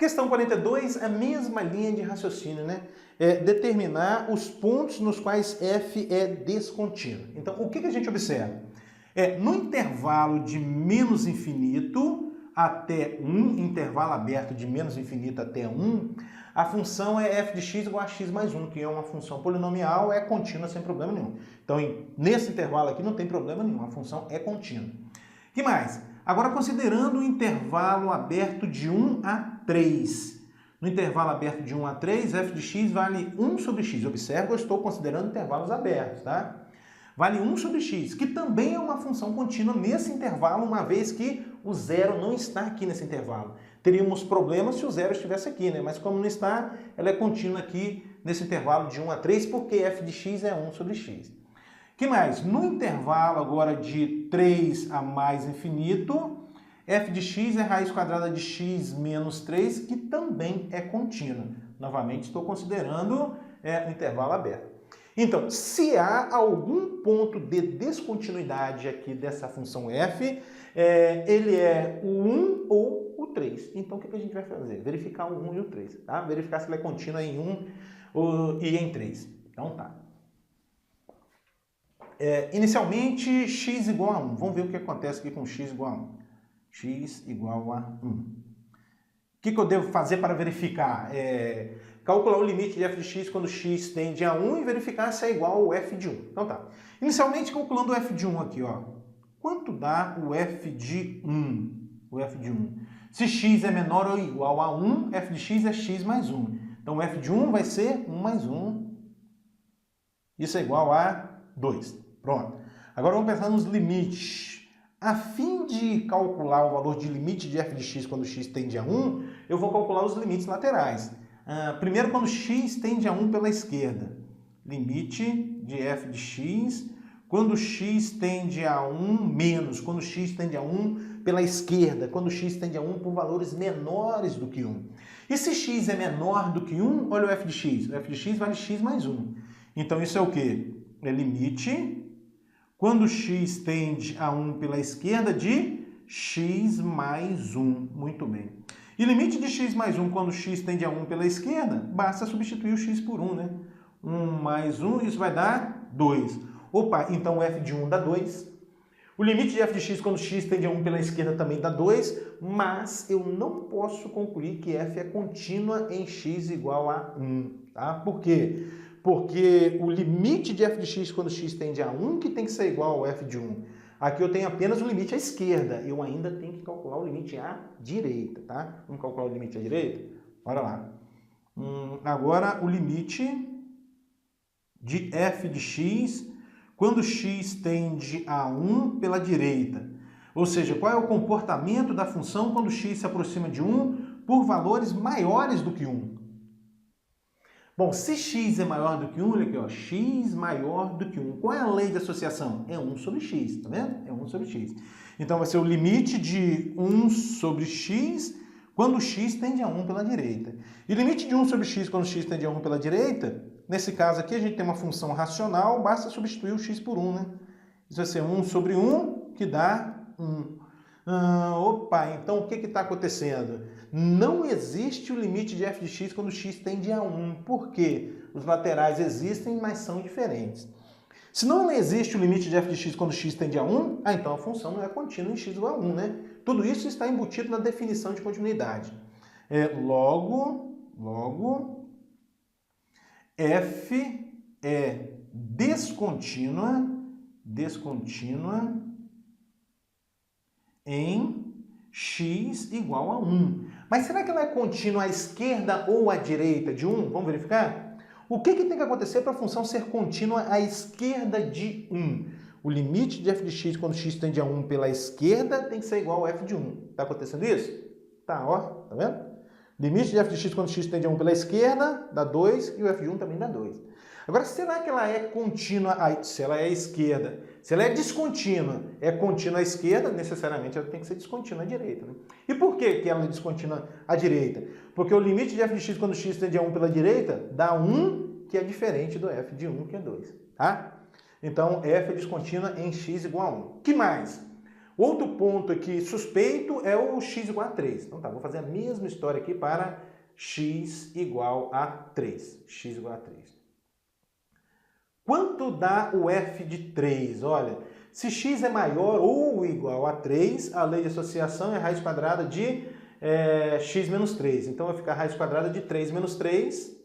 Questão 42, a mesma linha de raciocínio, né? Determinar os pontos nos quais f é descontínuo. Então, o que a gente observa? No intervalo de menos infinito até 1, intervalo aberto de menos infinito até 1, a função é f de x igual a x mais 1, que é uma função polinomial, é contínua sem problema nenhum. Então, nesse intervalo aqui não tem problema nenhum, a função é contínua. O que mais? Agora, considerando o intervalo aberto de 1 a 3. No intervalo aberto de 1 a 3, f de x vale 1 sobre x. Observe que eu estou considerando intervalos abertos, tá? Vale 1 sobre x, que também é uma função contínua nesse intervalo, uma vez que o zero não está aqui nesse intervalo. Teríamos problemas se o zero estivesse aqui, né? Mas como não está, ela é contínua aqui nesse intervalo de 1 a 3, porque f de x é 1 sobre x. O que mais? No intervalo agora de 3 a mais infinito, f de x é raiz quadrada de x menos 3, que também é contínua. Novamente, estou considerando o intervalo aberto. Então, se há algum ponto de descontinuidade aqui dessa função f, ele é o 1 ou o 3. Então, o que a gente vai fazer? Verificar o 1 e o 3, tá? Verificar se ela é contínua em 1 e em 3. Então, tá. Inicialmente, x igual a 1. Vamos ver o que acontece aqui com x igual a 1. X igual a 1. O que eu devo fazer para verificar? Calcular o limite de f de x quando x tende a 1 e verificar se é igual ao f de 1. Então tá. Inicialmente, calculando o f de 1 aqui, ó. Quanto dá o f de 1? O f de 1. Se x é menor ou igual a 1, f de x é x mais 1. Então, o f de 1 vai ser 1 mais 1. Isso é igual a 2. Pronto. Agora vamos pensar nos limites. A fim de calcular o valor de limite de f de x quando x tende a 1, eu vou calcular os limites laterais. Primeiro, quando x tende a 1 pela esquerda. Limite de f de x quando x tende a 1 menos, quando x tende a 1 pela esquerda, quando x tende a 1 por valores menores do que 1. E se x é menor do que 1, olha o f de x. O f de x vale x mais 1. Então, isso é o quê? É limite quando x tende a 1 pela esquerda de x mais 1. Muito bem. E limite de x mais 1 quando x tende a 1 pela esquerda, basta substituir o x por 1, né? 1 mais 1, isso vai dar 2. Opa, então o f de 1 dá 2. O limite de f de x quando x tende a 1 pela esquerda também dá 2, mas eu não posso concluir que f é contínua em x igual a 1. Tá? Por quê? Porque o limite de f de x quando x tende a 1 que tem que ser igual ao f de 1. Aqui eu tenho apenas o limite à esquerda. Eu ainda tenho que calcular o limite à direita, tá? Vamos calcular o limite à direita? Bora lá. Agora, o limite de f de x quando x tende a 1 pela direita. Ou seja, qual é o comportamento da função quando x se aproxima de 1 por valores maiores do que 1? Bom, se x é maior do que 1, olha aqui, ó, x maior do que 1. Qual é a lei de associação? É 1 sobre x, tá vendo? É 1 sobre x. Então, vai ser o limite de 1 sobre x quando x tende a 1 pela direita. E o limite de 1 sobre x quando x tende a 1 pela direita, nesse caso aqui, a gente tem uma função racional, basta substituir o x por 1, né? Isso vai ser 1 sobre 1, que dá 1. Então o que está acontecendo? Não existe o limite de f de x quando x tende a 1. Por quê? Os laterais existem, mas são diferentes. Se não existe o limite de f de x quando x tende a 1, então a função não é contínua em x igual a 1, né? Tudo isso está embutido na definição de continuidade. Logo, f é descontínua em x igual a 1. Mas será que ela é contínua à esquerda ou à direita de 1? Vamos verificar? O que tem que acontecer para a função ser contínua à esquerda de 1? O limite de f de x quando x tende a 1 pela esquerda tem que ser igual ao f de 1. Está acontecendo isso? Tá, ó, tá vendo? Limite de f de x quando x tende a 1 pela esquerda dá 2 e o f de 1 também dá 2. Agora, será que ela é contínua, se ela é à esquerda? Se ela é descontínua, é contínua à esquerda, necessariamente ela tem que ser descontínua à direita. Né? E por que ela é descontínua à direita? Porque o limite de f de x quando x tende a 1 pela direita dá 1, que é diferente do f de 1, que é 2. Tá? Então, f é descontínua em x igual a 1. O que mais? Outro ponto aqui suspeito é o x igual a 3. Então tá, vou fazer a mesma história aqui para x igual a 3. X igual a 3. Quanto dá o f de 3? Olha, se x é maior ou igual a 3, a lei de associação é raiz quadrada de x menos 3. Então vai ficar raiz quadrada de 3 menos 3.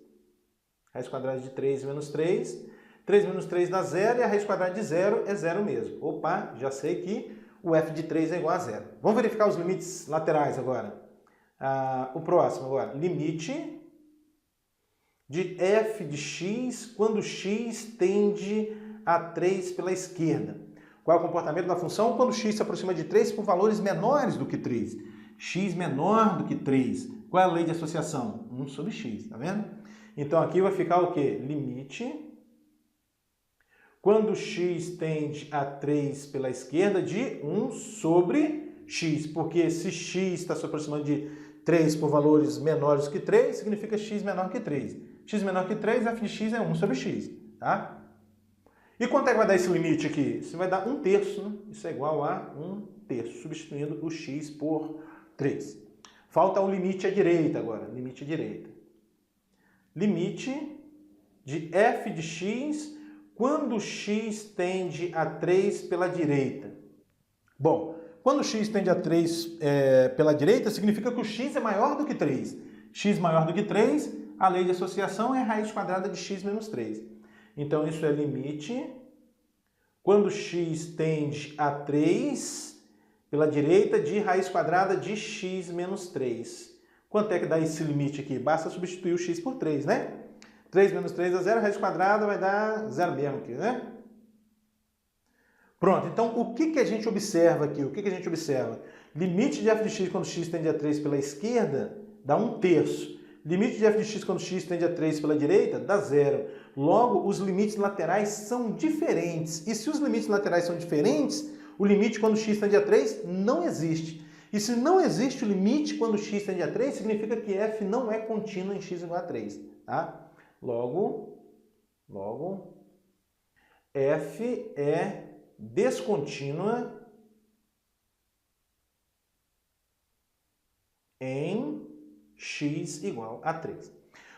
Raiz quadrada de 3 menos 3. 3 menos 3 dá 0 e a raiz quadrada de 0 é 0 mesmo. Opa, já sei que o f de 3 é igual a 0. Vamos verificar os limites laterais agora. O próximo agora, limite de f de x quando x tende a 3 pela esquerda. Qual é o comportamento da função quando x se aproxima de 3 por valores menores do que 3? X menor do que 3. Qual é a lei de associação? 1 sobre x, tá vendo? Então aqui vai ficar o quê? Limite quando x tende a 3 pela esquerda de 1 sobre x. Porque se x está se aproximando de 3 por valores menores que 3, significa x menor que 3. X menor que 3, f de x é 1 sobre x, tá? E quanto é que vai dar esse limite aqui? Isso vai dar 1/3, né? Isso é igual a 1/3, substituindo o x por 3. Falta o limite à direita agora, limite à direita. Limite de f de x quando x tende a 3 pela direita. Bom, quando x tende a 3 pela direita, significa que o x é maior do que 3. X maior do que 3, a lei de associação é raiz quadrada de x menos 3. Então, isso é limite quando x tende a 3 pela direita de raiz quadrada de x menos 3. Quanto é que dá esse limite aqui? Basta substituir o x por 3, né? 3 menos 3 dá 0, raiz quadrada vai dar 0 mesmo aqui, né? Pronto, então o que a gente observa aqui? O que a gente observa? Limite de f de x quando x tende a 3 pela esquerda dá 1/3. Limite de f de x quando x tende a 3 pela direita dá 0. Logo, os limites laterais são diferentes. E se os limites laterais são diferentes, o limite quando x tende a 3 não existe. E se não existe o limite quando x tende a 3, significa que f não é contínuo em x igual a 3. Tá? Logo, f é descontínua em x igual a 3.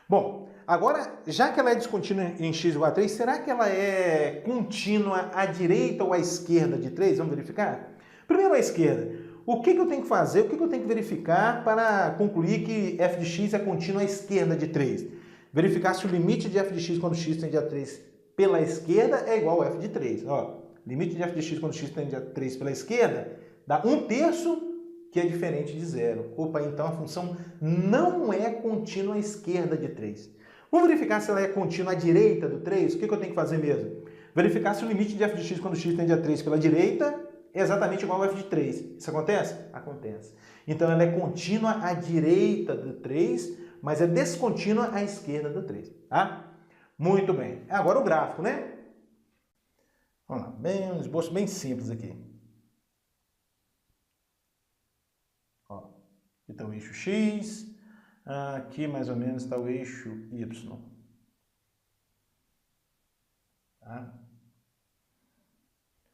Bom, agora, já que ela é descontínua em x igual a 3, será que ela é contínua à direita ou à esquerda de 3? Vamos verificar? Primeiro à esquerda. O que eu tenho que fazer, o que eu tenho que verificar para concluir que f de x é contínua à esquerda de 3? Verificar se o limite de f de x quando x tende a 3 pela esquerda é igual a f de 3. Ó, limite de f de x quando x tende a 3 pela esquerda dá 1/3, que é diferente de 0. Opa, então a função não é contínua à esquerda de 3. Vamos verificar se ela é contínua à direita do 3? O que eu tenho que fazer mesmo? Verificar se o limite de f de x quando x tende a 3 pela direita é exatamente igual a f de 3. Isso acontece? Acontece. Então ela é contínua à direita do 3, mas é descontínua à esquerda do 3. Tá? Muito bem. Agora o gráfico, né? Vamos lá, um esboço bem simples aqui. Ó, aqui está o eixo x, aqui mais ou menos está o eixo y. Tá?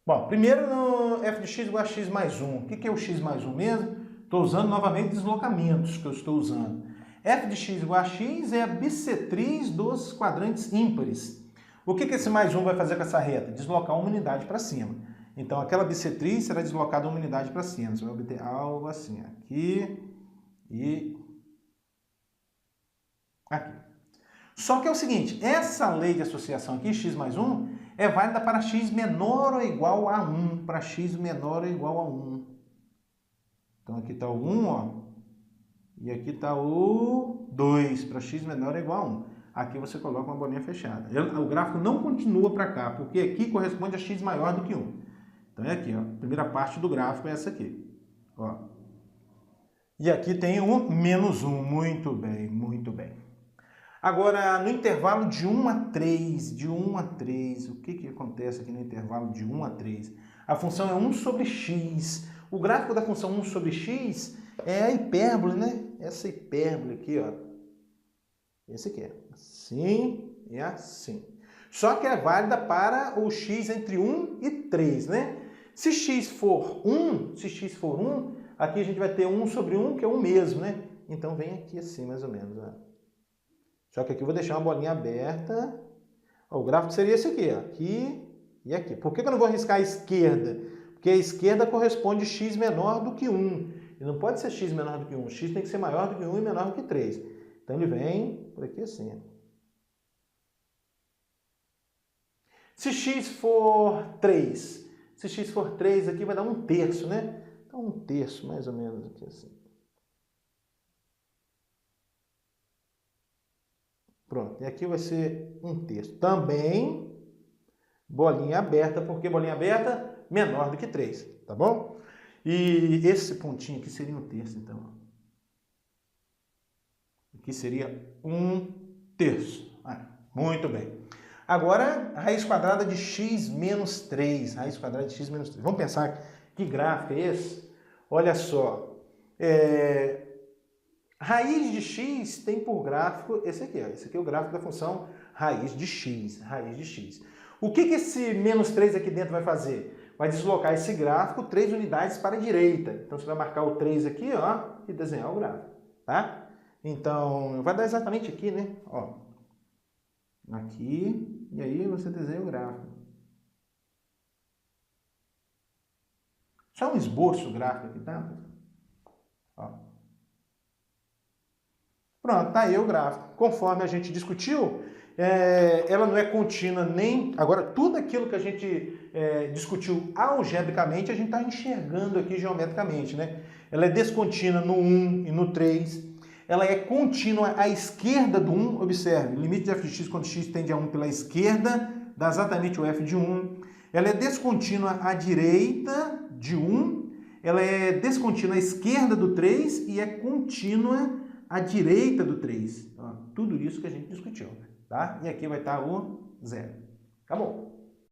Bom, primeiro no f de x igual a x mais 1. O que é o x mais 1 mesmo? Estou usando novamente deslocamentos que eu estou usando. F de x igual a x é a bissetriz dos quadrantes ímpares. O que esse mais 1 vai fazer com essa reta? Deslocar uma unidade para cima. Então, aquela bissetriz será deslocada uma unidade para cima. Você vai obter algo assim, aqui e aqui. Só que é o seguinte, essa lei de associação aqui, x mais 1, é válida para x menor ou igual a 1. Para x menor ou igual a 1. Então, aqui está o 1, ó. E aqui está o 2, para x menor ou igual a 1. Aqui você coloca uma bolinha fechada. O gráfico não continua para cá, porque aqui corresponde a x maior do que 1. Então é aqui, ó. A primeira parte do gráfico é essa aqui. Ó. E aqui tem o menos 1. Muito bem, muito bem. Agora, no intervalo de 1 a 3, o que acontece aqui no intervalo de 1 a 3? A função é 1 sobre x. O gráfico da função 1 sobre x é a hipérbole, né? Essa hipérbole aqui, ó. Esse aqui, assim e assim. Só que é válida para o x entre 1 e 3, né? Se x for 1, aqui a gente vai ter 1 sobre 1, que é o mesmo, né? Então vem aqui assim, mais ou menos. Ó. Só que aqui eu vou deixar uma bolinha aberta. Ó, o gráfico seria esse aqui, ó. Aqui e aqui. Por que eu não vou arriscar a esquerda? Porque a esquerda corresponde a x menor do que 1. E não pode ser x menor do que 1. X tem que ser maior do que 1 e menor do que 3. Então ele vem por aqui assim. Se x for 3, aqui vai dar 1/3, né? Então 1/3, mais ou menos aqui assim. Pronto, e aqui vai ser 1/3. Também bolinha aberta, porque bolinha aberta menor do que 3, tá bom? E esse pontinho aqui seria 1/3, então. Aqui seria 1/3. Muito bem. Agora, raiz quadrada de x menos 3. Raiz quadrada de x menos 3. Vamos pensar que gráfico é esse? Olha só. Raiz de x tem por gráfico esse aqui. Ó. Esse aqui é o gráfico da função raiz de x. O que esse menos 3 aqui dentro vai fazer? Vai deslocar esse gráfico 3 unidades para a direita. Então, você vai marcar o 3 aqui, ó, e desenhar o gráfico. Tá? Então, vai dar exatamente aqui, né? Ó. Aqui, e aí você desenha o gráfico. Só um esboço gráfico aqui, tá? Ó. Pronto, tá aí o gráfico. Conforme a gente discutiu, ela não é contínua nem... Agora, tudo aquilo que a gente discutiu algebricamente, a gente está enxergando aqui geometricamente, né? Ela é descontínua no 1 e no 3. Ela é contínua à esquerda do 1, observe, limite de f de x quando x tende a 1 pela esquerda, dá exatamente o f de 1. Ela é descontínua à direita de 1, ela é descontínua à esquerda do 3 e é contínua à direita do 3. Ó, tudo isso que a gente discutiu, tá? E aqui vai estar o 0. Acabou.